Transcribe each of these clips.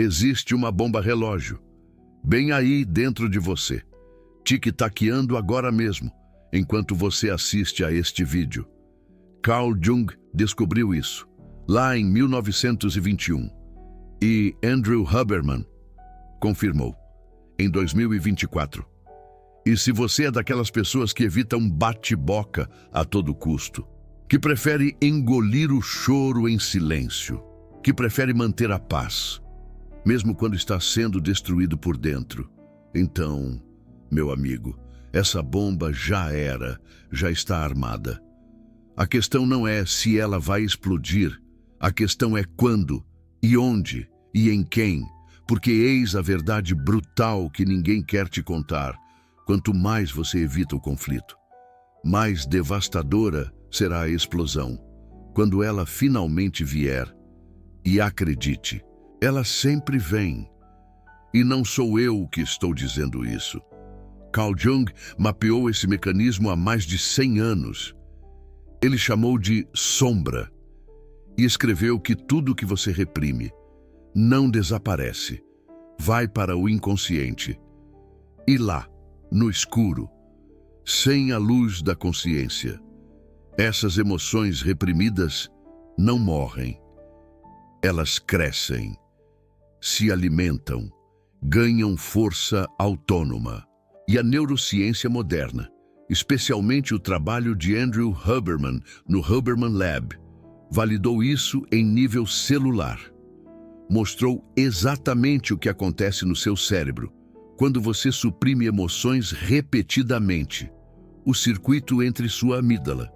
Existe uma bomba relógio, bem aí dentro de você, tic-taqueando agora mesmo, enquanto você assiste a este vídeo. Carl Jung descobriu isso, lá em 1921, e Andrew Huberman confirmou, em 2024. E se você é daquelas pessoas que evitam bate-boca a todo custo, que prefere engolir o choro em silêncio, que prefere manter a paz, mesmo quando está sendo destruído por dentro, então, meu amigo, essa bomba já está armada. A questão não é se ela vai explodir, a questão é quando, e onde, e em quem, porque eis a verdade brutal que ninguém quer te contar. Quanto mais você evita o conflito, mais devastadora será a explosão, quando ela finalmente vier. E acredite, ela sempre vem. E não sou eu que estou dizendo isso. Carl Jung mapeou esse mecanismo há mais de 100 anos. Ele chamou de sombra e escreveu que tudo que você reprime não desaparece, vai para o inconsciente. E lá, no escuro, sem a luz da consciência, essas emoções reprimidas não morrem. Elas crescem, se alimentam, ganham força autônoma. E a neurociência moderna, especialmente o trabalho de Andrew Huberman no Huberman Lab, validou isso em nível celular. Mostrou exatamente o que acontece no seu cérebro quando você suprime emoções repetidamente. O circuito entre sua amígdala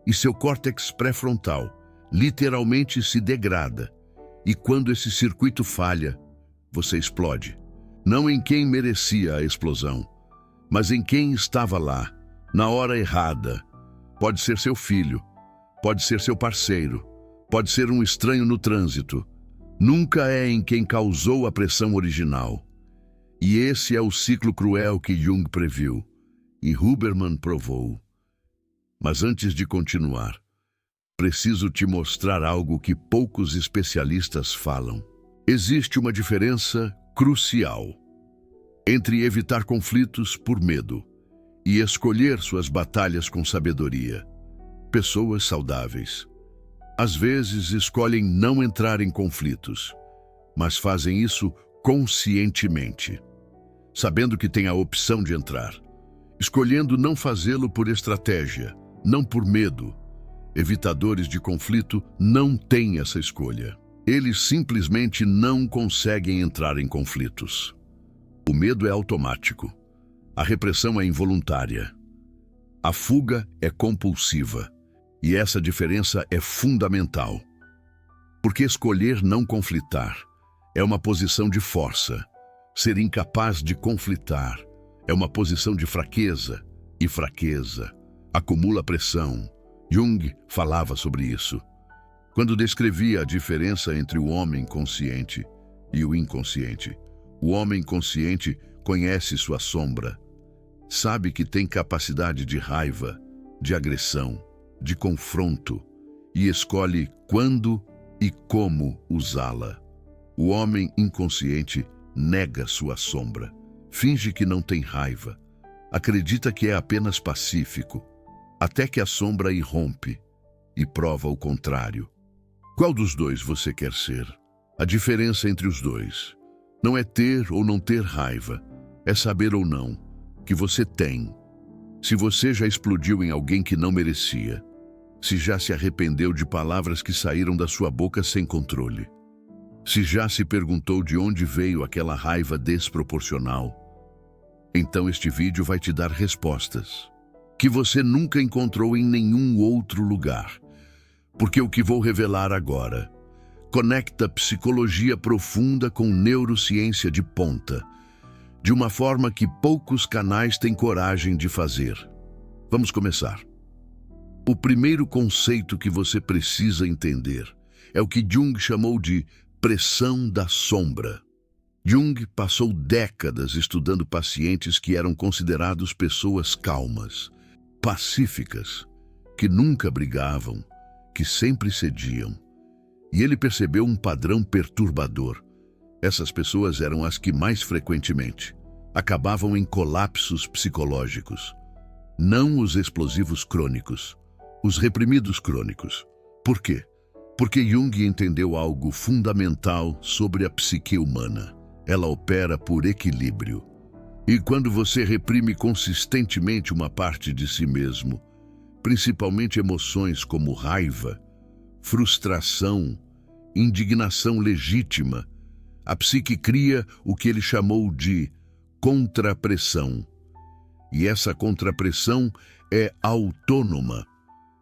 e seu córtex pré-frontal literalmente se degrada. E quando esse circuito falha, você explode. Não em quem merecia a explosão, mas em quem estava lá, na hora errada. Pode ser seu filho, pode ser seu parceiro, pode ser um estranho no trânsito. Nunca é em quem causou a pressão original. E esse é o ciclo cruel que Jung previu, e Huberman provou. Mas antes de continuar, preciso te mostrar algo que poucos especialistas falam. Existe uma diferença crucial entre evitar conflitos por medo e escolher suas batalhas com sabedoria. Pessoas saudáveis, às vezes, escolhem não entrar em conflitos, mas fazem isso conscientemente, sabendo que têm a opção de entrar, escolhendo não fazê-lo por estratégia, não por medo. Evitadores de conflito não têm essa escolha. Eles simplesmente não conseguem entrar em conflitos. O medo é automático. A repressão é involuntária. A fuga é compulsiva. E essa diferença é fundamental. Porque escolher não conflitar é uma posição de força. Ser incapaz de conflitar é uma posição de fraqueza. E fraqueza acumula pressão. Jung falava sobre isso quando descrevia a diferença entre o homem consciente e o inconsciente. O homem consciente conhece sua sombra, sabe que tem capacidade de raiva, de agressão, de confronto e escolhe quando e como usá-la. O homem inconsciente nega sua sombra, finge que não tem raiva, acredita que é apenas pacífico, até que a sombra irrompe e prova o contrário. Qual dos dois você quer ser? A diferença entre os dois não é ter ou não ter raiva, é saber ou não que você tem. Se você já explodiu em alguém que não merecia, se já se arrependeu de palavras que saíram da sua boca sem controle, se já se perguntou de onde veio aquela raiva desproporcional, então este vídeo vai te dar respostas que você nunca encontrou em nenhum outro lugar. Porque o que vou revelar agora conecta psicologia profunda com neurociência de ponta, de uma forma que poucos canais têm coragem de fazer. Vamos começar. O primeiro conceito que você precisa entender é o que Jung chamou de pressão da sombra. Jung passou décadas estudando pacientes que eram considerados pessoas calmas, pacíficas, que nunca brigavam, que sempre cediam. E ele percebeu um padrão perturbador. Essas pessoas eram as que mais frequentemente acabavam em colapsos psicológicos. Não os explosivos crônicos, os reprimidos crônicos. Por quê? Porque Jung entendeu algo fundamental sobre a psique humana. Ela opera por equilíbrio. E quando você reprime consistentemente uma parte de si mesmo, principalmente emoções como raiva, frustração, indignação legítima, a psique cria o que ele chamou de contrapressão. E essa contrapressão é autônoma.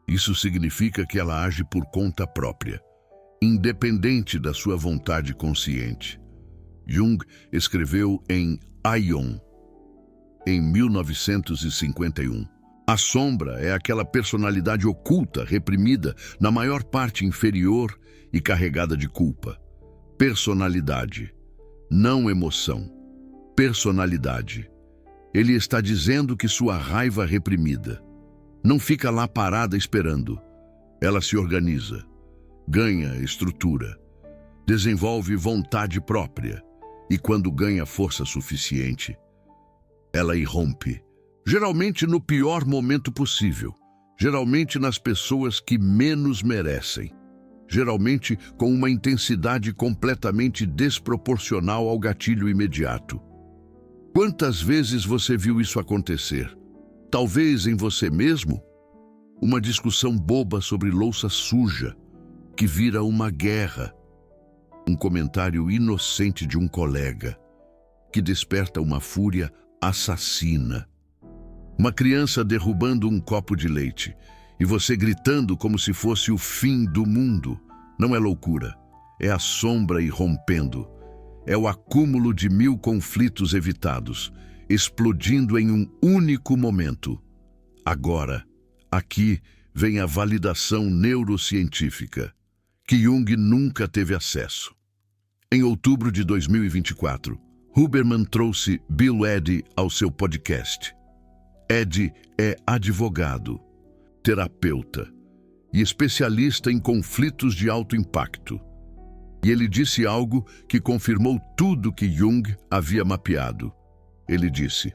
Isso significa que ela age por conta própria, independente da sua vontade consciente. Jung escreveu em Aion, em 1951. A sombra é aquela personalidade oculta, reprimida, na maior parte inferior e carregada de culpa. Personalidade, não emoção. Personalidade. Ele está dizendo que sua raiva reprimida não fica lá parada esperando. Ela se organiza, ganha estrutura, desenvolve vontade própria e, quando ganha força suficiente, ela irrompe, geralmente no pior momento possível, geralmente nas pessoas que menos merecem, geralmente com uma intensidade completamente desproporcional ao gatilho imediato. Quantas vezes você viu isso acontecer? Talvez em você mesmo? Uma discussão boba sobre louça suja, que vira uma guerra. Um comentário inocente de um colega, que desperta uma fúria assassina. Uma criança derrubando um copo de leite e você gritando como se fosse o fim do mundo. Não é loucura, é a sombra irrompendo. É o acúmulo de 1000 conflitos evitados, explodindo em um único momento. Agora, aqui vem a validação neurocientífica, que Jung nunca teve acesso. Em outubro de 2024, Huberman trouxe Bill Eddy ao seu podcast. Eddy é advogado, terapeuta e especialista em conflitos de alto impacto. E ele disse algo que confirmou tudo que Jung havia mapeado. Ele disse: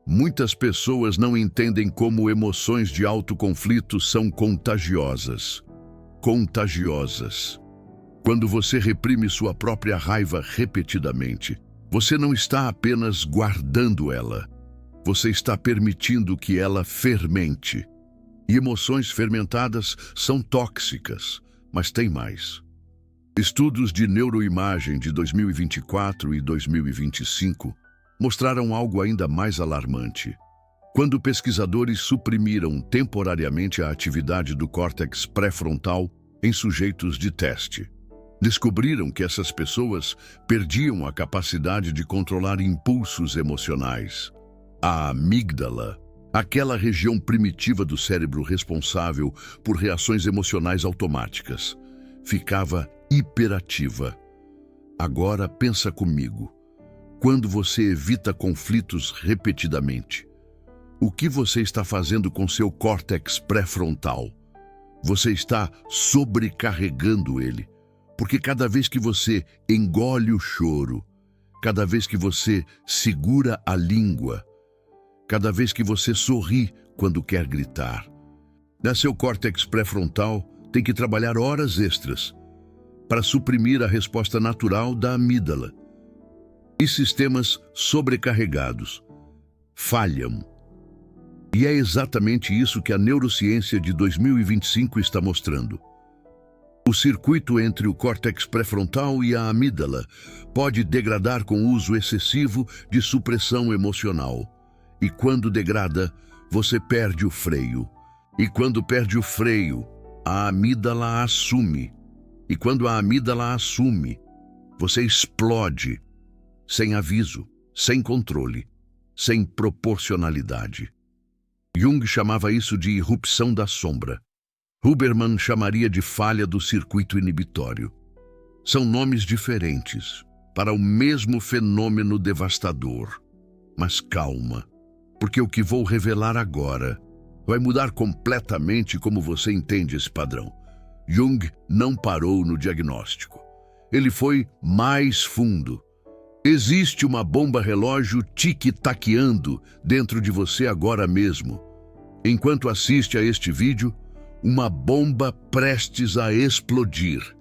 muitas pessoas não entendem como emoções de alto conflito são contagiosas. Contagiosas. Quando você reprime sua própria raiva repetidamente, você não está apenas guardando ela. Você está permitindo que ela fermente. E emoções fermentadas são tóxicas, mas tem mais. Estudos de neuroimagem de 2024 e 2025 mostraram algo ainda mais alarmante. Quando pesquisadores suprimiram temporariamente a atividade do córtex pré-frontal em sujeitos de teste, descobriram que essas pessoas perdiam a capacidade de controlar impulsos emocionais. A amígdala, aquela região primitiva do cérebro responsável por reações emocionais automáticas, ficava hiperativa. Agora pensa comigo. Quando você evita conflitos repetidamente, o que você está fazendo com seu córtex pré-frontal? Você está sobrecarregando ele, porque cada vez que você engole o choro, cada vez que você segura a língua, cada vez que você sorri quando quer gritar, seu córtex pré-frontal tem que trabalhar horas extras para suprimir a resposta natural da amígdala. E sistemas sobrecarregados falham. E é exatamente isso que a neurociência de 2025 está mostrando. O circuito entre o córtex pré-frontal e a amígdala pode degradar com o uso excessivo de supressão emocional. E quando degrada, você perde o freio. E quando perde o freio, a amígdala assume. E quando a amígdala assume, você explode, sem aviso, sem controle, sem proporcionalidade. Jung chamava isso de irrupção da sombra. Huberman chamaria de falha do circuito inibitório. São nomes diferentes para o mesmo fenômeno devastador. Mas calma, porque o que vou revelar agora vai mudar completamente como você entende esse padrão. Jung não parou no diagnóstico. Ele foi mais fundo. Existe uma bomba relógio tic-taqueando dentro de você agora mesmo. Enquanto assiste a este vídeo, uma bomba prestes a explodir.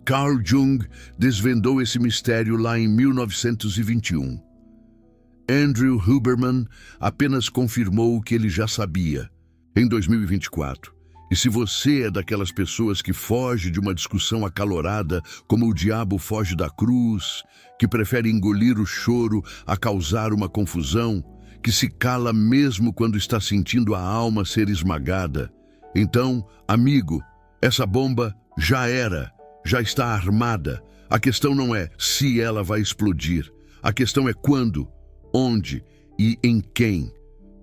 Carl Jung desvendou esse mistério lá em 1921. Andrew Huberman apenas confirmou o que ele já sabia, em 2024. E se você é daquelas pessoas que foge de uma discussão acalorada, como o diabo foge da cruz, que prefere engolir o choro a causar uma confusão, que se cala mesmo quando está sentindo a alma ser esmagada, então, amigo, essa bomba já está armada. A questão não é se ela vai explodir. A questão é quando, onde e em quem.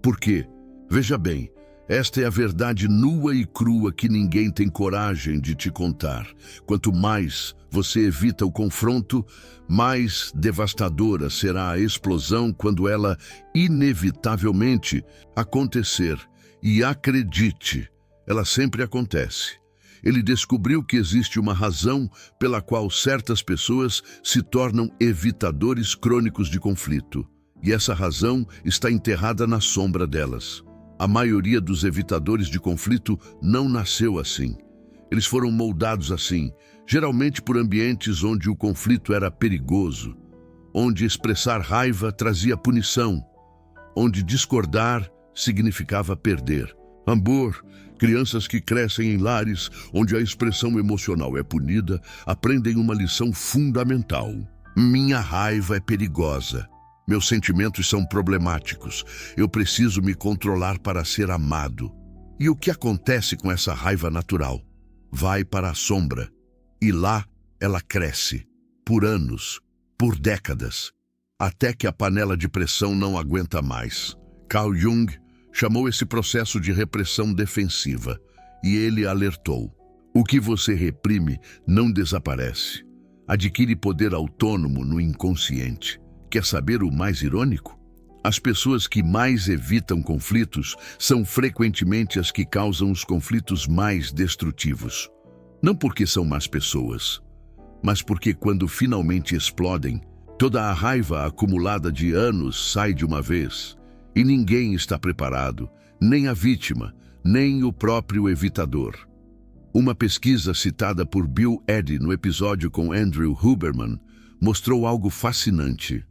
Por quê? Veja bem, esta é a verdade nua e crua que ninguém tem coragem de te contar. Quanto mais você evita o confronto, mais devastadora será a explosão quando ela inevitavelmente acontecer. E acredite, ela sempre acontece. Ele descobriu que existe uma razão pela qual certas pessoas se tornam evitadores crônicos de conflito. E essa razão está enterrada na sombra delas. A maioria dos evitadores de conflito não nasceu assim. Eles foram moldados assim, geralmente por ambientes onde o conflito era perigoso, onde expressar raiva trazia punição, onde discordar significava perder. Amor, crianças que crescem em lares onde a expressão emocional é punida, aprendem uma lição fundamental. Minha raiva é perigosa. Meus sentimentos são problemáticos. Eu preciso me controlar para ser amado. E o que acontece com essa raiva natural? Vai para a sombra. E lá ela cresce. Por anos, por décadas. Até que a panela de pressão não aguenta mais. Carl Jung chamou esse processo de repressão defensiva. E ele alertou. O que você reprime não desaparece. Adquire poder autônomo no inconsciente. Quer saber o mais irônico? As pessoas que mais evitam conflitos são frequentemente as que causam os conflitos mais destrutivos. Não porque são más pessoas, mas porque quando finalmente explodem, toda a raiva acumulada de anos sai de uma vez e ninguém está preparado, nem a vítima, nem o próprio evitador. Uma pesquisa citada por Bill Eddy no episódio com Andrew Huberman mostrou algo fascinante.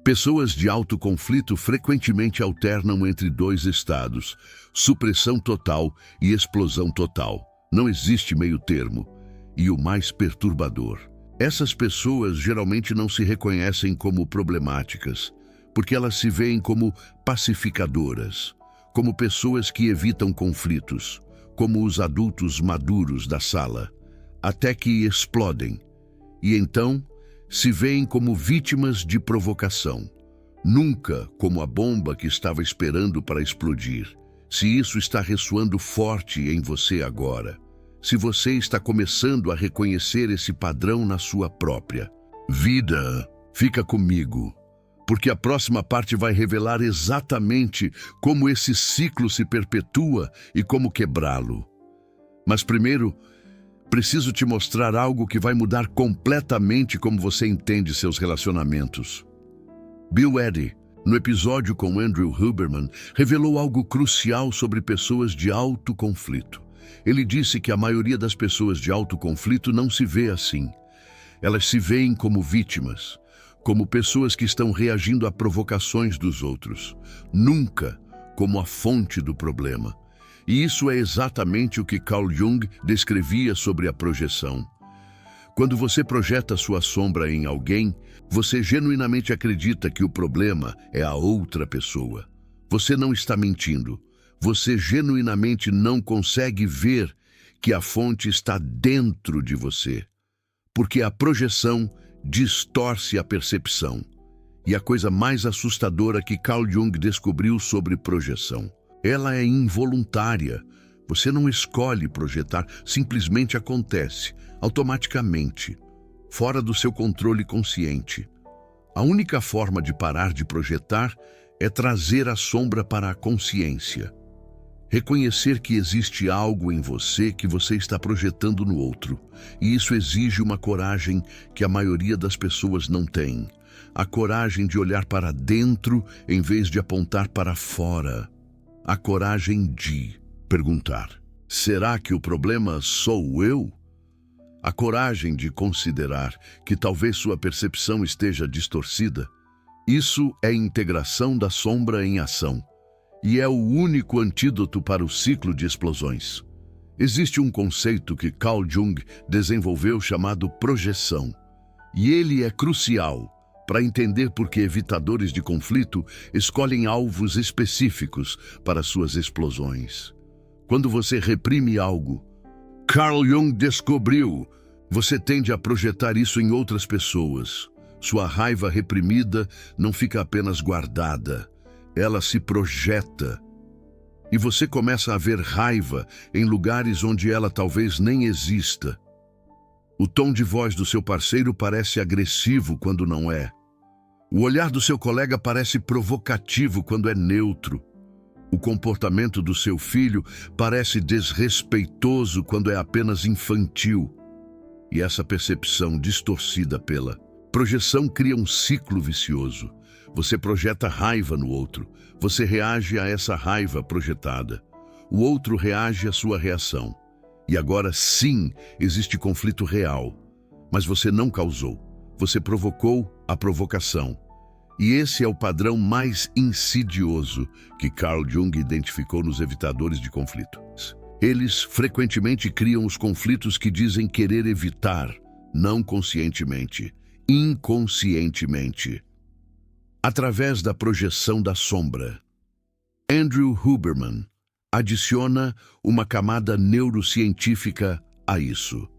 Pessoas de alto conflito frequentemente alternam entre dois estados, supressão total e explosão total. Não existe meio termo. E o mais perturbador, essas pessoas geralmente não se reconhecem como problemáticas, porque elas se veem como pacificadoras, como pessoas que evitam conflitos, como os adultos maduros da sala, até que explodem. E então se veem como vítimas de provocação, nunca como a bomba que estava esperando para explodir. Se isso está ressoando forte em você agora, se você está começando a reconhecer esse padrão na sua própria vida, fica comigo, porque a próxima parte vai revelar exatamente como esse ciclo se perpetua e como quebrá-lo. Mas primeiro, preciso te mostrar algo que vai mudar completamente como você entende seus relacionamentos. Bill Eddy, no episódio com Andrew Huberman, revelou algo crucial sobre pessoas de alto conflito. Ele disse que a maioria das pessoas de alto conflito não se vê assim. Elas se veem como vítimas, como pessoas que estão reagindo a provocações dos outros, nunca como a fonte do problema. E isso é exatamente o que Carl Jung descrevia sobre a projeção. Quando você projeta sua sombra em alguém, você genuinamente acredita que o problema é a outra pessoa. Você não está mentindo. Você genuinamente não consegue ver que a fonte está dentro de você. Porque a projeção distorce a percepção. E a coisa mais assustadora que Carl Jung descobriu sobre projeção: ela é involuntária. Você não escolhe projetar, simplesmente acontece, automaticamente, fora do seu controle consciente. A única forma de parar de projetar é trazer a sombra para a consciência. Reconhecer que existe algo em você que você está projetando no outro. E isso exige uma coragem que a maioria das pessoas não tem. a coragem de olhar para dentro em vez de apontar para fora. A coragem de perguntar: será que o problema sou eu? A coragem de considerar que talvez sua percepção esteja distorcida. Isso é integração da sombra em ação. E é o único antídoto para o ciclo de explosões. Existe um conceito que Carl Jung desenvolveu chamado projeção. E ele é crucial para entender por que evitadores de conflito escolhem alvos específicos para suas explosões. Quando você reprime algo, Carl Jung descobriu, você tende a projetar isso em outras pessoas. Sua raiva reprimida não fica apenas guardada, ela se projeta. E você começa a ver raiva em lugares onde ela talvez nem exista. O tom de voz do seu parceiro parece agressivo quando não é. O olhar do seu colega parece provocativo quando é neutro. O comportamento do seu filho parece desrespeitoso quando é apenas infantil. E essa percepção distorcida pela projeção cria um ciclo vicioso. Você projeta raiva no outro. Você reage a essa raiva projetada. O outro reage à sua reação. E agora sim existe conflito real. Mas você não causou. Você provocou a provocação. E esse é o padrão mais insidioso que Carl Jung identificou nos evitadores de conflitos. Eles frequentemente criam os conflitos que dizem querer evitar, não conscientemente, inconscientemente, através da projeção da sombra. Andrew Huberman adiciona uma camada neurocientífica a isso.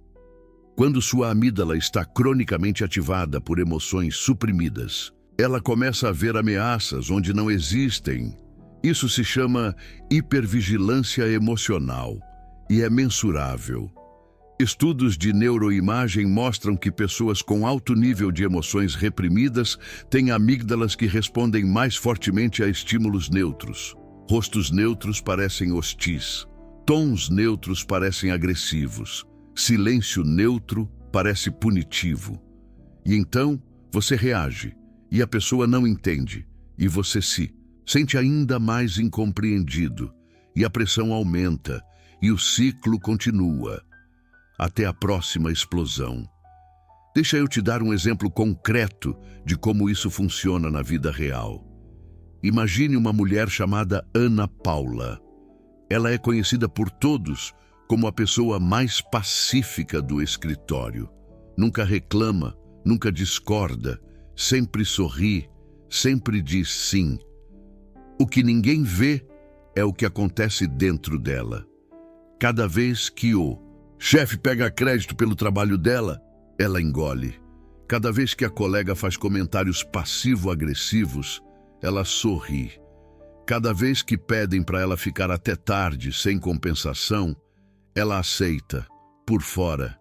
Quando sua amígdala está cronicamente ativada por emoções suprimidas, ela começa a ver ameaças onde não existem. Isso se chama hipervigilância emocional e é mensurável. Estudos de neuroimagem mostram que pessoas com alto nível de emoções reprimidas têm amígdalas que respondem mais fortemente a estímulos neutros. Rostos neutros parecem hostis. Tons neutros parecem agressivos. Silêncio neutro parece punitivo. E então você reage, e a pessoa não entende, e você se sente ainda mais incompreendido, e a pressão aumenta, e o ciclo continua, até a próxima explosão. Deixa eu te dar um exemplo concreto de como isso funciona na vida real. Imagine uma mulher chamada Ana Paula. Ela é conhecida por todos como a pessoa mais pacífica do escritório. Nunca reclama, nunca discorda, sempre sorri, sempre diz sim. O que ninguém vê é o que acontece dentro dela. Cada vez que o chefe pega crédito pelo trabalho dela, ela engole. Cada vez que a colega faz comentários passivo-agressivos, ela sorri. Cada vez que pedem para ela ficar até tarde sem compensação, ela aceita. Por fora,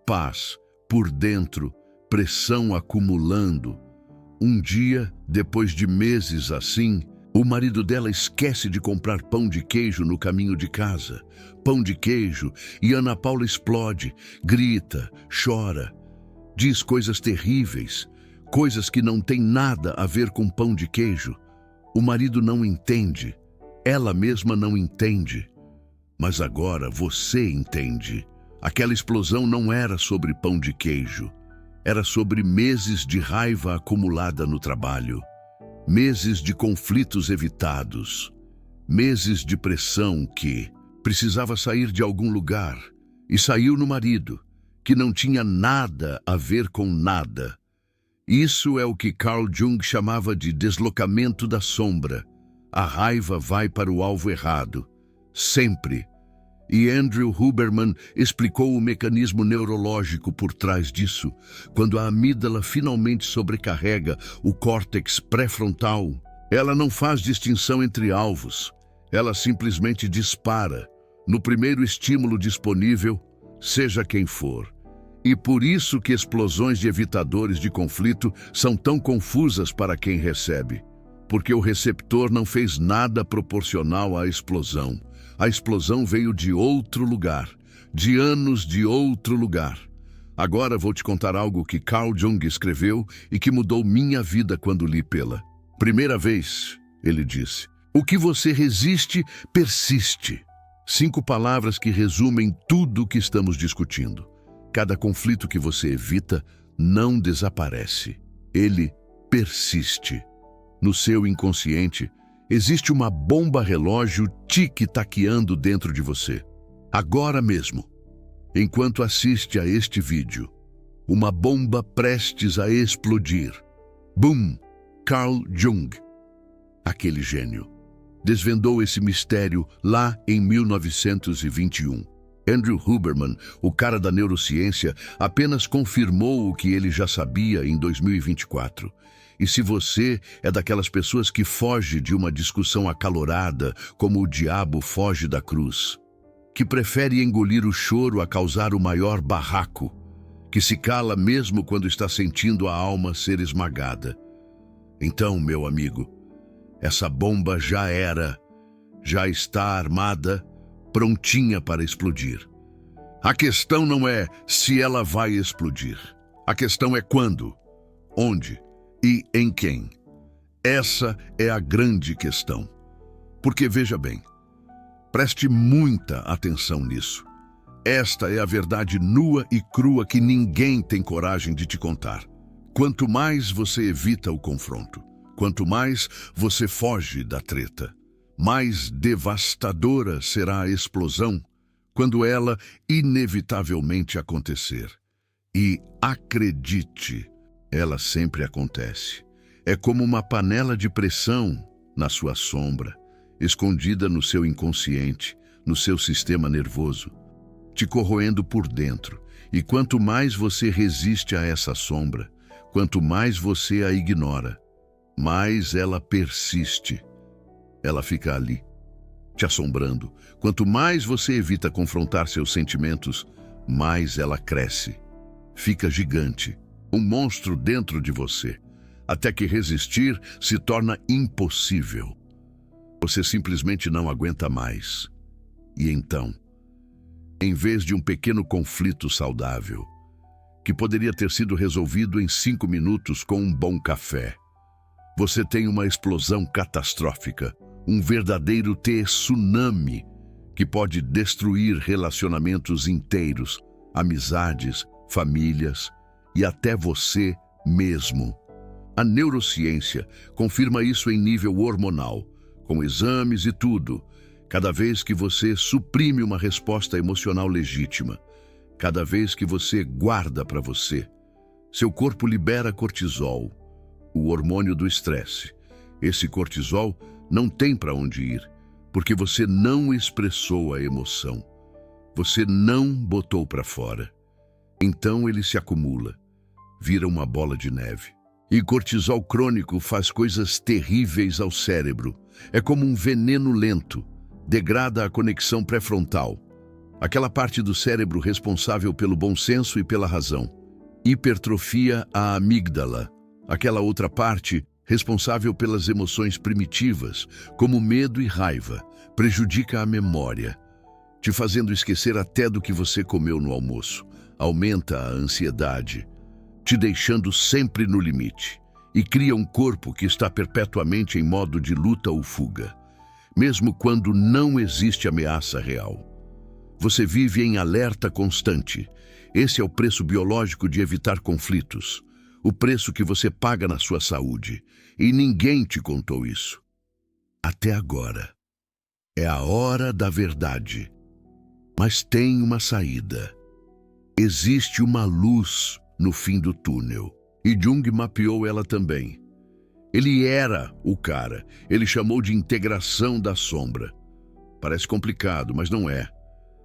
paz. Por dentro, pressão acumulando. Um dia, depois de meses assim, o marido dela esquece de comprar pão de queijo no caminho de casa. Pão de queijo, e Ana Paula explode, grita, chora, diz coisas terríveis, coisas que não têm nada a ver com pão de queijo. O marido não entende, ela mesma não entende. Mas agora você entende. Aquela explosão não era sobre pão de queijo. Era sobre meses de raiva acumulada no trabalho. Meses de conflitos evitados. Meses de pressão que precisava sair de algum lugar. E saiu no marido, que não tinha nada a ver com nada. Isso é o que Carl Jung chamava de deslocamento da sombra. A raiva vai para o alvo errado. Sempre. E Andrew Huberman explicou o mecanismo neurológico por trás disso. Quando a amígdala finalmente sobrecarrega o córtex pré-frontal, ela não faz distinção entre alvos. Ela simplesmente dispara no primeiro estímulo disponível, seja quem for. E por isso que explosões de evitadores de conflito são tão confusas para quem recebe. Porque o receptor não fez nada proporcional à explosão. A explosão veio de outro lugar, de anos de outro lugar. Agora vou te contar algo que Carl Jung escreveu e que mudou minha vida quando li pela primeira vez. Ele disse: o que você resiste, persiste. 5 palavras que resumem tudo o que estamos discutindo. Cada conflito que você evita não desaparece. Ele persiste. No seu inconsciente, existe uma bomba relógio tic-taqueando dentro de você. Agora mesmo, enquanto assiste a este vídeo, uma bomba prestes a explodir. Boom! Carl Jung, aquele gênio, desvendou esse mistério lá em 1921. Andrew Huberman, o cara da neurociência, apenas confirmou o que ele já sabia em 2024. E se você é daquelas pessoas que foge de uma discussão acalorada, como o diabo foge da cruz, que prefere engolir o choro a causar o maior barraco, que se cala mesmo quando está sentindo a alma ser esmagada, então, meu amigo, essa bomba já está armada, prontinha para explodir. A questão não é se ela vai explodir. A questão é quando, onde e em quem. Essa é a grande questão. Porque veja bem, preste muita atenção nisso. Esta é a verdade nua e crua que ninguém tem coragem de te contar. Quanto mais você evita o confronto, quanto mais você foge da treta, mais devastadora será a explosão quando ela inevitavelmente acontecer. E acredite, ela sempre acontece. É como uma panela de pressão na sua sombra, escondida no seu inconsciente, no seu sistema nervoso, te corroendo por dentro. E quanto mais você resiste a essa sombra, quanto mais você a ignora, mais ela persiste. Ela fica ali, te assombrando. Quanto mais você evita confrontar seus sentimentos, mais ela cresce. Fica gigante, um monstro dentro de você, até que resistir se torna impossível. Você simplesmente não aguenta mais. E então, em vez de um pequeno conflito saudável, que poderia ter sido resolvido em 5 minutos com um bom café, você tem uma explosão catastrófica, um verdadeiro tsunami que pode destruir relacionamentos inteiros, amizades, famílias e até você mesmo. A neurociência confirma isso em nível hormonal, com exames e tudo. Cada vez que você suprime uma resposta emocional legítima, cada vez que você guarda para você, seu corpo libera cortisol, o hormônio do estresse. Esse cortisol não tem para onde ir, porque você não expressou a emoção. Você não botou para fora. Então ele se acumula, vira uma bola de neve. E cortisol crônico faz coisas terríveis ao cérebro. É como um veneno lento, degrada a conexão pré-frontal, aquela parte do cérebro responsável pelo bom senso e pela razão. Hipertrofia a amígdala, aquela outra parte responsável pelas emoções primitivas, como medo e raiva, prejudica a memória, te fazendo esquecer até do que você comeu no almoço. Aumenta a ansiedade, te deixando sempre no limite, e cria um corpo que está perpetuamente em modo de luta ou fuga, mesmo quando não existe ameaça real. Você vive em alerta constante. Esse é o preço biológico de evitar conflitos, o preço que você paga na sua saúde, e ninguém te contou isso. Até agora. É a hora da verdade. Mas tem uma saída. Existe uma luz no fim do túnel, e Jung mapeou ela também. Ele era o cara. Ele chamou de integração da sombra. Parece complicado, mas não é.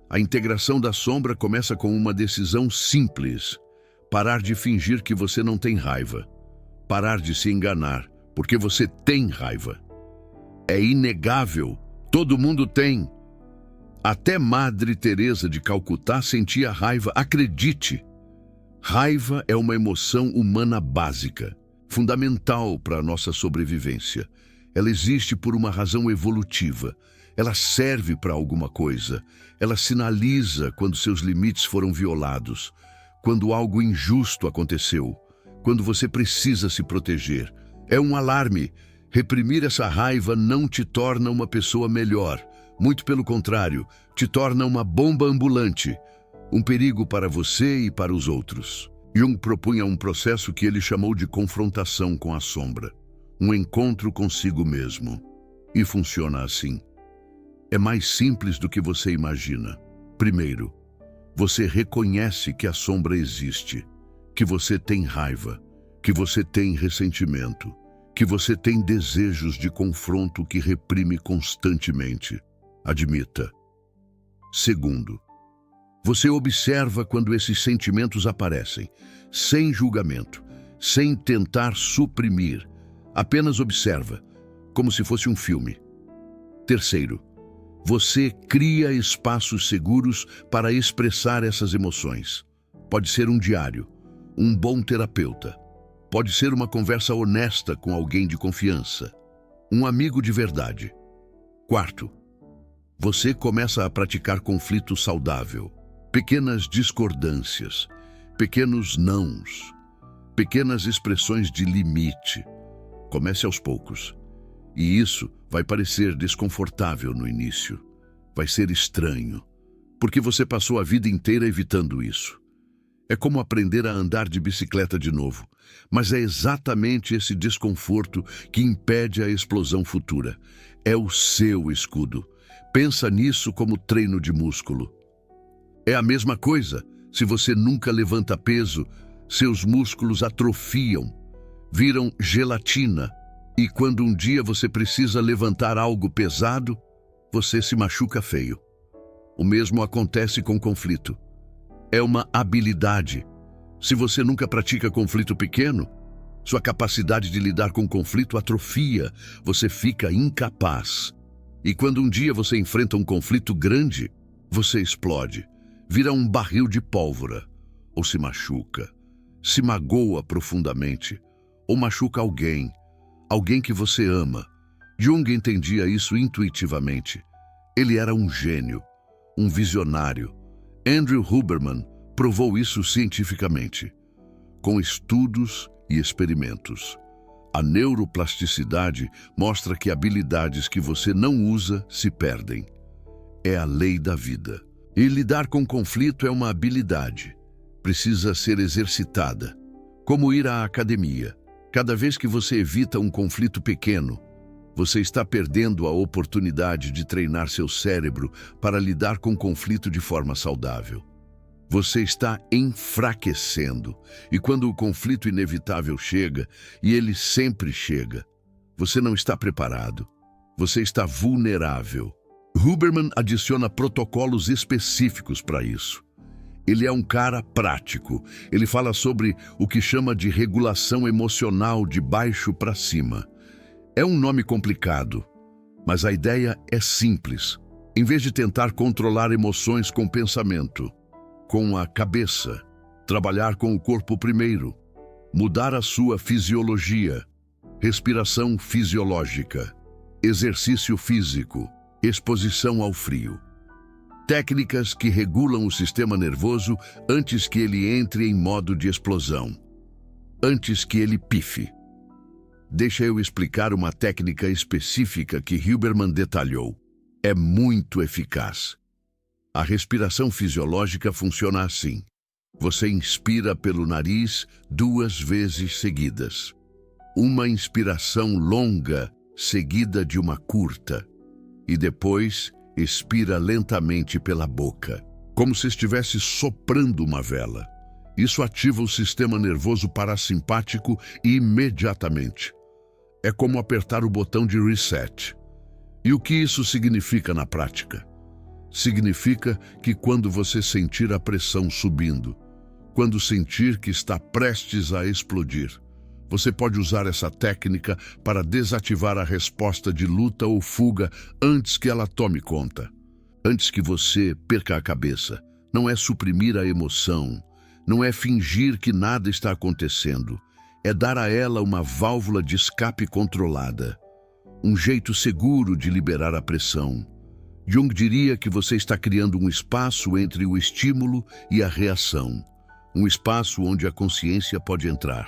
A integração da sombra começa com uma decisão simples: parar de fingir que você não tem raiva. Parar de se enganar, porque você tem raiva. É inegável, todo mundo tem. Até Madre Teresa de Calcutá sentia raiva, acredite. Raiva é uma emoção humana básica, fundamental para a nossa sobrevivência. Ela existe por uma razão evolutiva. Ela serve para alguma coisa. Ela sinaliza quando seus limites foram violados, quando algo injusto aconteceu, quando você precisa se proteger. É um alarme. Reprimir essa raiva não te torna uma pessoa melhor. Muito pelo contrário, te torna uma bomba ambulante, um perigo para você e para os outros. Jung propunha um processo que ele chamou de confrontação com a sombra, um encontro consigo mesmo. E funciona assim. É mais simples do que você imagina. Primeiro, você reconhece que a sombra existe, que você tem raiva, que você tem ressentimento, que você tem desejos de confronto que reprime constantemente. Admita. Segundo, você observa quando esses sentimentos aparecem, sem julgamento, sem tentar suprimir. Apenas observa, como se fosse um filme. Terceiro, você cria espaços seguros para expressar essas emoções. Pode ser um diário, um bom terapeuta. Pode ser uma conversa honesta com alguém de confiança, um amigo de verdade. Quarto, você começa a praticar conflito saudável. Pequenas discordâncias, pequenos nãos, pequenas expressões de limite. Comece aos poucos. E isso vai parecer desconfortável no início. Vai ser estranho, porque você passou a vida inteira evitando isso. É como aprender a andar de bicicleta de novo, mas é exatamente esse desconforto que impede a explosão futura. É o seu escudo. Pensa nisso como treino de músculo. É a mesma coisa. Se você nunca levanta peso, seus músculos atrofiam, viram gelatina. E quando um dia você precisa levantar algo pesado, você se machuca feio. O mesmo acontece com conflito. É uma habilidade. Se você nunca pratica conflito pequeno, sua capacidade de lidar com conflito atrofia, você fica incapaz. E quando um dia você enfrenta um conflito grande, você explode, vira um barril de pólvora, ou se machuca, se magoa profundamente, ou machuca alguém que você ama. Jung entendia isso intuitivamente. Ele era um gênio, um visionário. Andrew Huberman provou isso cientificamente, com estudos e experimentos. A neuroplasticidade mostra que habilidades que você não usa se perdem. É a lei da vida. E lidar com conflito é uma habilidade. Precisa ser exercitada. Como ir à academia. Cada vez que você evita um conflito pequeno, você está perdendo a oportunidade de treinar seu cérebro para lidar com conflito de forma saudável. Você está enfraquecendo, e quando o conflito inevitável chega, e ele sempre chega, você não está preparado, você está vulnerável. Huberman adiciona protocolos específicos para isso. Ele é um cara prático. Ele fala sobre o que chama de regulação emocional de baixo para cima. É um nome complicado, mas a ideia é simples. Em vez de tentar controlar emoções com pensamento, com a cabeça, trabalhar com o corpo primeiro, mudar a sua fisiologia, respiração fisiológica, exercício físico, exposição ao frio. Técnicas que regulam o sistema nervoso antes que ele entre em modo de explosão, antes que ele pife. Deixa eu explicar uma técnica específica que Huberman detalhou. É muito eficaz. A respiração fisiológica funciona assim. Você inspira pelo nariz 2 vezes seguidas. Uma inspiração longa seguida de uma curta. E depois expira lentamente pela boca, como se estivesse soprando uma vela. Isso ativa o sistema nervoso parasimpático imediatamente. É como apertar o botão de reset. E o que isso significa na prática? Significa que quando você sentir a pressão subindo, quando sentir que está prestes a explodir, você pode usar essa técnica para desativar a resposta de luta ou fuga antes que ela tome conta. Antes que você perca a cabeça. Não é suprimir a emoção, não é fingir que nada está acontecendo. É dar a ela uma válvula de escape controlada. Um jeito seguro de liberar a pressão. Jung diria que você está criando um espaço entre o estímulo e a reação. Um espaço onde a consciência pode entrar,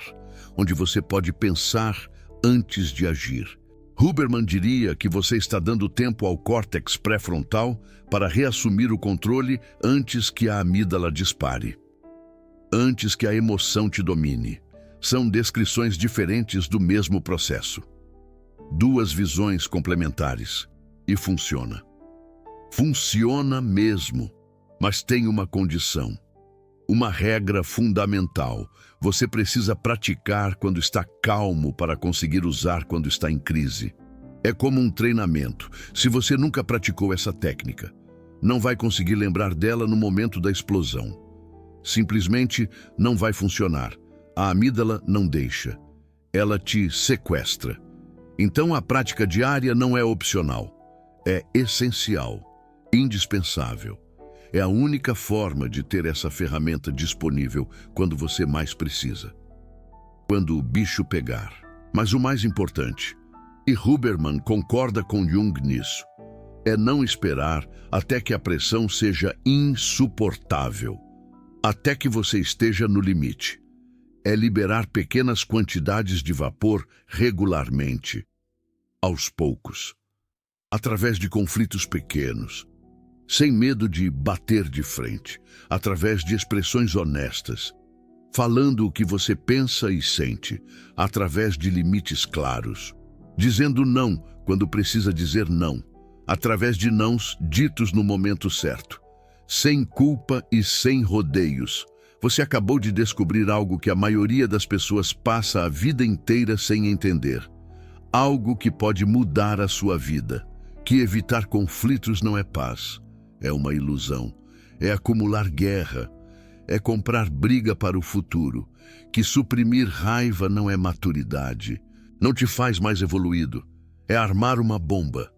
onde você pode pensar antes de agir. Huberman diria que você está dando tempo ao córtex pré-frontal para reassumir o controle antes que a amígdala dispare, antes que a emoção te domine. São descrições diferentes do mesmo processo. Duas visões complementares. E funciona. Funciona mesmo, mas tem uma condição. Uma regra fundamental. Você precisa praticar quando está calmo para conseguir usar quando está em crise. É como um treinamento. Se você nunca praticou essa técnica, não vai conseguir lembrar dela no momento da explosão. Simplesmente não vai funcionar. A amígdala não deixa. Ela te sequestra. Então a prática diária não é opcional. É essencial, indispensável. É a única forma de ter essa ferramenta disponível quando você mais precisa. Quando o bicho pegar. Mas o mais importante, e Huberman concorda com Jung nisso, é não esperar até que a pressão seja insuportável, até que você esteja no limite. É liberar pequenas quantidades de vapor regularmente, aos poucos, através de conflitos pequenos, sem medo de bater de frente, através de expressões honestas, falando o que você pensa e sente, através de limites claros, dizendo não quando precisa dizer não, através de nãos ditos no momento certo, sem culpa e sem rodeios. Você acabou de descobrir algo que a maioria das pessoas passa a vida inteira sem entender. Algo que pode mudar a sua vida, que evitar conflitos não é paz. É uma ilusão, é acumular guerra, é comprar briga para o futuro, que suprimir raiva não é maturidade, não te faz mais evoluído, é armar uma bomba,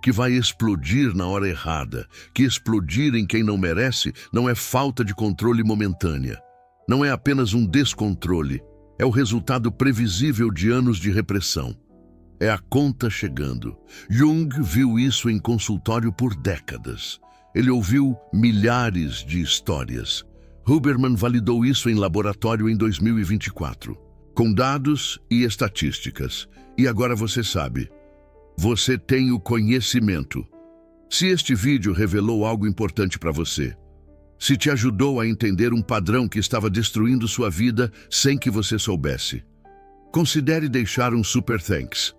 que vai explodir na hora errada, que explodir em quem não merece não é falta de controle momentânea, não é apenas um descontrole, é o resultado previsível de anos de repressão. É a conta chegando. Jung viu isso em consultório por décadas. Ele ouviu milhares de histórias. Huberman validou isso em laboratório em 2024, com dados e estatísticas. E agora você sabe. Você tem o conhecimento. Se este vídeo revelou algo importante para você, se te ajudou a entender um padrão que estava destruindo sua vida sem que você soubesse, considere deixar um super thanks.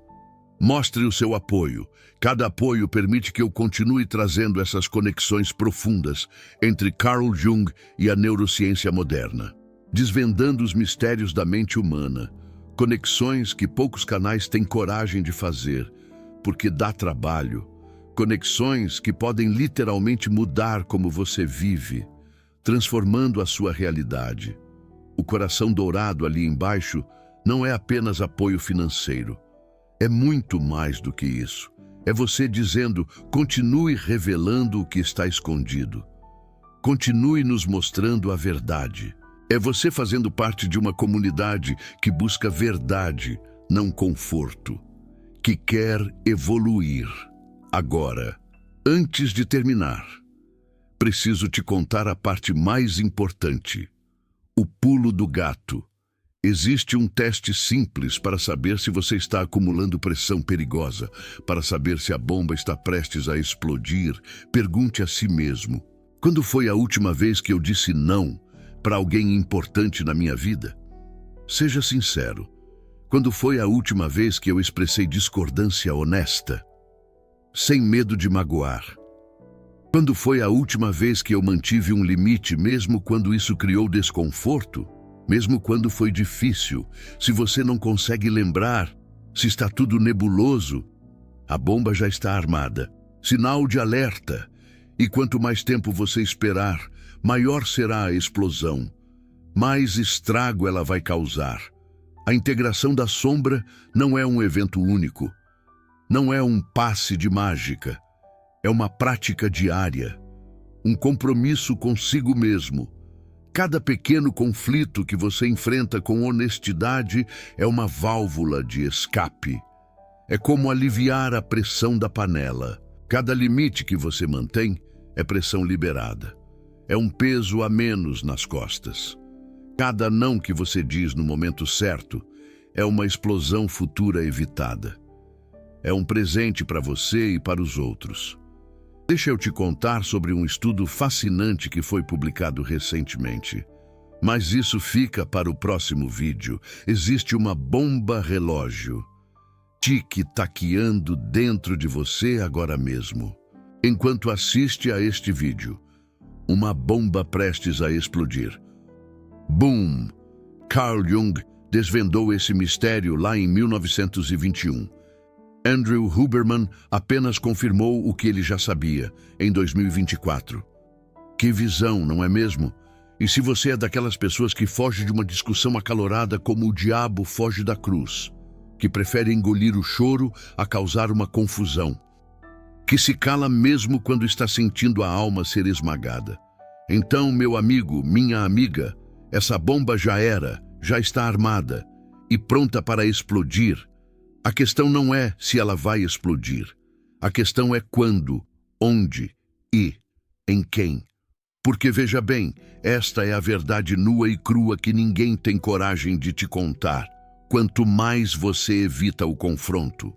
Mostre o seu apoio. Cada apoio permite que eu continue trazendo essas conexões profundas entre Carl Jung e a neurociência moderna, desvendando os mistérios da mente humana, conexões que poucos canais têm coragem de fazer, porque dá trabalho, conexões que podem literalmente mudar como você vive, transformando a sua realidade. O coração dourado ali embaixo não é apenas apoio financeiro. É muito mais do que isso. É você dizendo, continue revelando o que está escondido. Continue nos mostrando a verdade. É você fazendo parte de uma comunidade que busca verdade, não conforto, que quer evoluir. Agora, antes de terminar, preciso te contar a parte mais importante, o pulo do gato. Existe um teste simples para saber se você está acumulando pressão perigosa, para saber se a bomba está prestes a explodir. Pergunte a si mesmo: quando foi a última vez que eu disse não para alguém importante na minha vida? Seja sincero. Quando foi a última vez que eu expressei discordância honesta, sem medo de magoar? Quando foi a última vez que eu mantive um limite mesmo quando isso criou desconforto? Mesmo quando foi difícil? Se você não consegue lembrar, se está tudo nebuloso, a bomba já está armada. Sinal de alerta. E quanto mais tempo você esperar, maior será a explosão. Mais estrago ela vai causar. A integração da sombra não é um evento único. Não é um passe de mágica. É uma prática diária. Um compromisso consigo mesmo. Cada pequeno conflito que você enfrenta com honestidade é uma válvula de escape. É como aliviar a pressão da panela. Cada limite que você mantém é pressão liberada. É um peso a menos nas costas. Cada não que você diz no momento certo é uma explosão futura evitada. É um presente para você e para os outros. Deixa eu te contar sobre um estudo fascinante que foi publicado recentemente. Mas isso fica para o próximo vídeo. Existe uma bomba relógio tic-taqueando dentro de você agora mesmo. Enquanto assiste a este vídeo, uma bomba prestes a explodir. Boom! Carl Jung desvendou esse mistério lá em 1921. Andrew Huberman apenas confirmou o que ele já sabia, em 2024. Que visão, não é mesmo? E se você é daquelas pessoas que foge de uma discussão acalorada como o diabo foge da cruz, que prefere engolir o choro a causar uma confusão, que se cala mesmo quando está sentindo a alma ser esmagada. Então, meu amigo, minha amiga, essa bomba já está armada e pronta para explodir. A questão não é se ela vai explodir. A questão é quando, onde e em quem. Porque veja bem, esta é a verdade nua e crua que ninguém tem coragem de te contar. Quanto mais você evita o confronto,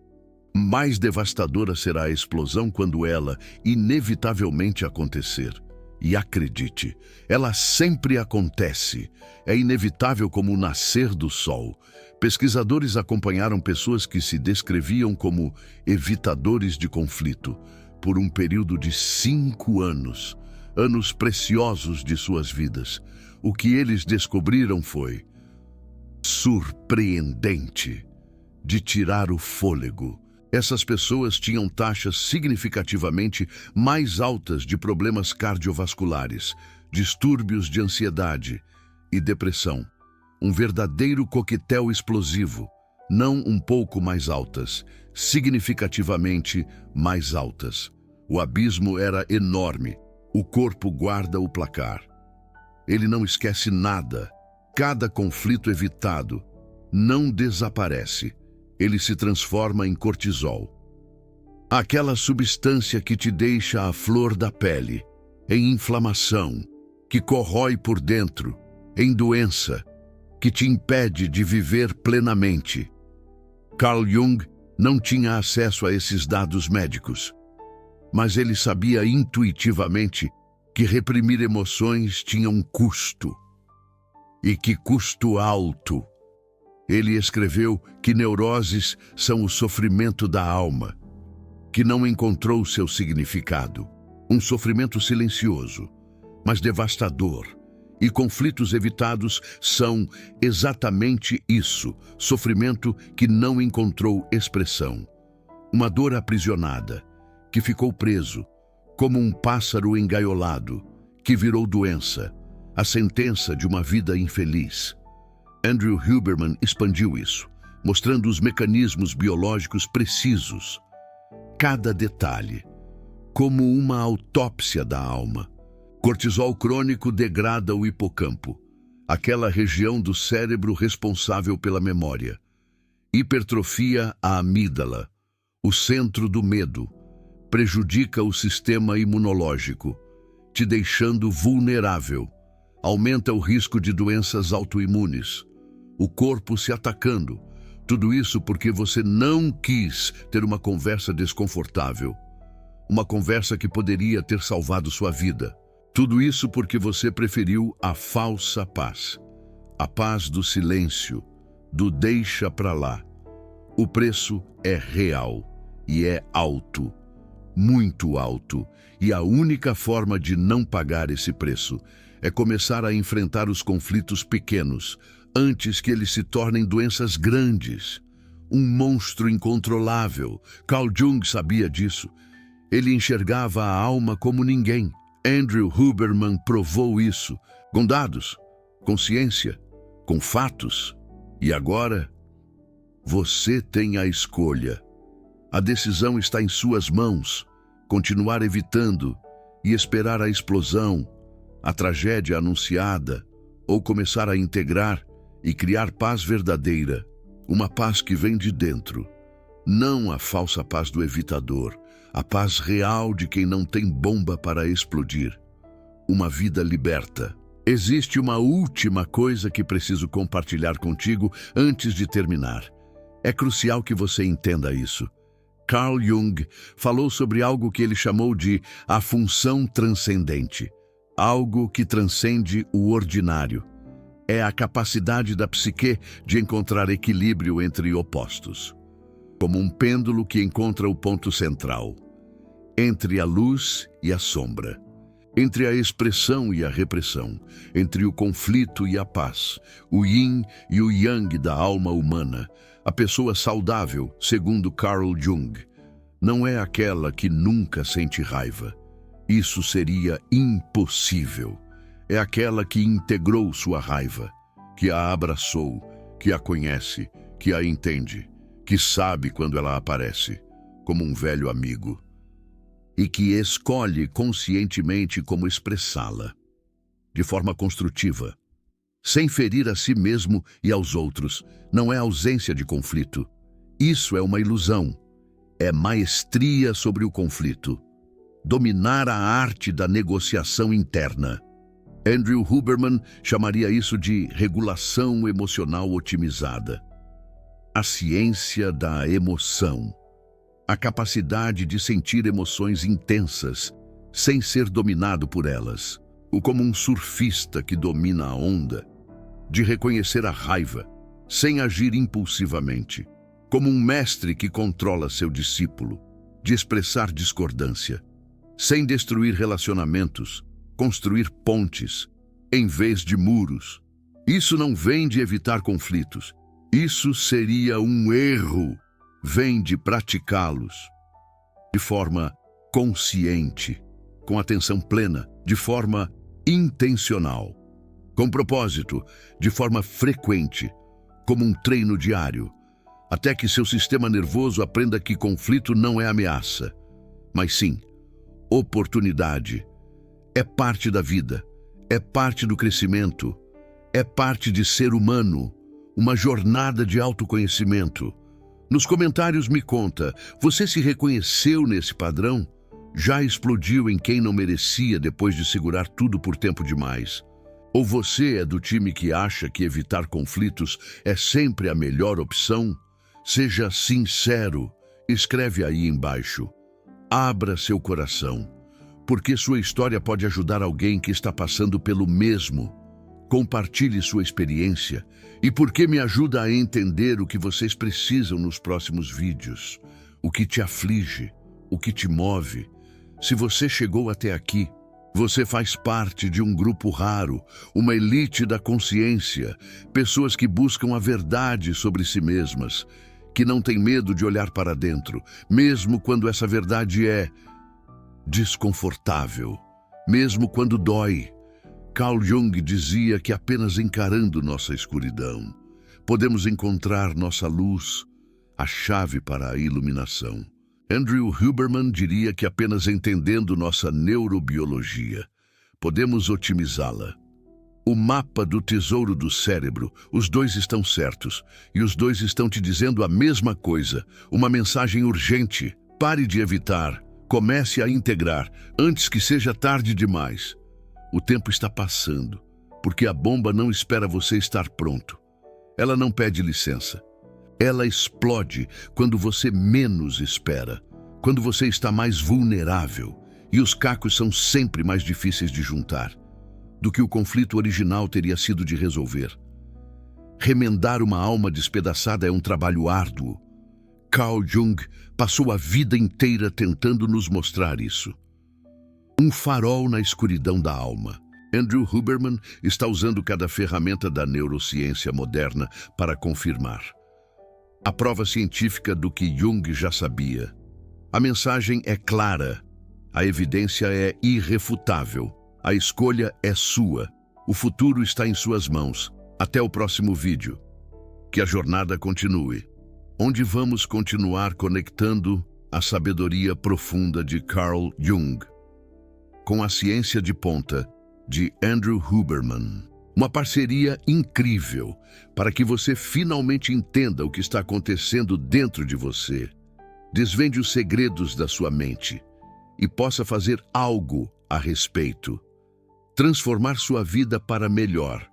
mais devastadora será a explosão quando ela inevitavelmente acontecer. E acredite, ela sempre acontece. É inevitável como o nascer do sol. Pesquisadores acompanharam pessoas que se descreviam como evitadores de conflito por um período de 5 anos, anos preciosos de suas vidas. O que eles descobriram foi surpreendente, de tirar o fôlego. Essas pessoas tinham taxas significativamente mais altas de problemas cardiovasculares, distúrbios de ansiedade e depressão. Um verdadeiro coquetel explosivo, não um pouco mais altas, significativamente mais altas. O abismo era enorme. O corpo guarda o placar. Ele não esquece nada. Cada conflito evitado não desaparece. Ele se transforma em cortisol. Aquela substância que te deixa à flor da pele, em inflamação, que corrói por dentro, em doença, que te impede de viver plenamente. Carl Jung não tinha acesso a esses dados médicos, mas ele sabia intuitivamente que reprimir emoções tinha um custo. E que custo alto! Ele escreveu que neuroses são o sofrimento da alma, que não encontrou seu significado. Um sofrimento silencioso, mas devastador. E conflitos evitados são exatamente isso, sofrimento que não encontrou expressão. Uma dor aprisionada, que ficou preso, como um pássaro engaiolado, que virou doença, a sentença de uma vida infeliz. Andrew Huberman expandiu isso, mostrando os mecanismos biológicos precisos, cada detalhe, como uma autópsia da alma. Cortisol crônico degrada o hipocampo, aquela região do cérebro responsável pela memória. Hipertrofia a amígdala, o centro do medo, prejudica o sistema imunológico, te deixando vulnerável. Aumenta o risco de doenças autoimunes, o corpo se atacando. Tudo isso porque você não quis ter uma conversa desconfortável, uma conversa que poderia ter salvado sua vida. Tudo isso porque você preferiu a falsa paz, a paz do silêncio, do deixa pra lá. O preço é real e é alto, muito alto, e a única forma de não pagar esse preço é começar a enfrentar os conflitos pequenos, antes que eles se tornem doenças grandes. Um monstro incontrolável. Carl Jung sabia disso. Ele enxergava a alma como ninguém. Andrew Huberman provou isso, com dados, com ciência, com fatos. E agora, você tem a escolha. A decisão está em suas mãos. Continuar evitando e esperar a explosão, a tragédia anunciada, ou começar a integrar e criar paz verdadeira, uma paz que vem de dentro, não a falsa paz do evitador, a paz real de quem não tem bomba para explodir, uma vida liberta. Existe uma última coisa que preciso compartilhar contigo antes de terminar. É crucial que você entenda isso. Carl Jung falou sobre algo que ele chamou de a função transcendente, algo que transcende o ordinário. É a capacidade da psique de encontrar equilíbrio entre opostos, como um pêndulo que encontra o ponto central, entre a luz e a sombra, entre a expressão e a repressão, entre o conflito e a paz, o yin e o yang da alma humana. A pessoa saudável, segundo Carl Jung, não é aquela que nunca sente raiva. Isso seria impossível. É aquela que integrou sua raiva, que a abraçou, que a conhece, que a entende, que sabe quando ela aparece, como um velho amigo, e que escolhe conscientemente como expressá-la, de forma construtiva, sem ferir a si mesmo e aos outros. Não é ausência de conflito. Isso é uma ilusão. É maestria sobre o conflito. Dominar a arte da negociação interna. Andrew Huberman chamaria isso de regulação emocional otimizada. A ciência da emoção. A capacidade de sentir emoções intensas, sem ser dominado por elas. Como um surfista que domina a onda. De reconhecer a raiva, sem agir impulsivamente. Como um mestre que controla seu discípulo. De expressar discordância, sem destruir relacionamentos, construir pontes, em vez de muros. Isso não vem de evitar conflitos. Isso seria um erro. Vem de praticá-los de forma consciente, com atenção plena, de forma intencional, com propósito, de forma frequente, como um treino diário, até que seu sistema nervoso aprenda que conflito não é ameaça, mas sim oportunidade. É parte da vida, é parte do crescimento, é parte de ser humano, uma jornada de autoconhecimento. Nos comentários me conta, você se reconheceu nesse padrão? Já explodiu em quem não merecia depois de segurar tudo por tempo demais? Ou você é do time que acha que evitar conflitos é sempre a melhor opção? Seja sincero, escreve aí embaixo. Abra seu coração, porque sua história pode ajudar alguém que está passando pelo mesmo. Compartilhe sua experiência e porque me ajuda a entender o que vocês precisam nos próximos vídeos, o que te aflige, o que te move. Se você chegou até aqui, você faz parte de um grupo raro, uma elite da consciência, pessoas que buscam a verdade sobre si mesmas, que não têm medo de olhar para dentro, mesmo quando essa verdade é desconfortável, mesmo quando dói. Carl Jung dizia que apenas encarando nossa escuridão, podemos encontrar nossa luz, a chave para a iluminação. Andrew Huberman diria que apenas entendendo nossa neurobiologia, podemos otimizá-la. O mapa do tesouro do cérebro, os dois estão certos, e os dois estão te dizendo a mesma coisa, uma mensagem urgente. Pare de evitar, comece a integrar, antes que seja tarde demais. O tempo está passando, porque a bomba não espera você estar pronto. Ela não pede licença. Ela explode quando você menos espera, quando você está mais vulnerável, e os cacos são sempre mais difíceis de juntar do que o conflito original teria sido de resolver. Remendar uma alma despedaçada é um trabalho árduo. Carl Jung passou a vida inteira tentando nos mostrar isso. Um farol na escuridão da alma. Andrew Huberman está usando cada ferramenta da neurociência moderna para confirmar a prova científica do que Jung já sabia. A mensagem é clara, a evidência é irrefutável, a escolha é sua, o futuro está em suas mãos. Até o próximo vídeo. Que a jornada continue, onde vamos continuar conectando a sabedoria profunda de Carl Jung com a ciência de ponta de Andrew Huberman. Uma parceria incrível para que você finalmente entenda o que está acontecendo dentro de você, desvende os segredos da sua mente e possa fazer algo a respeito. transformar sua vida para melhor.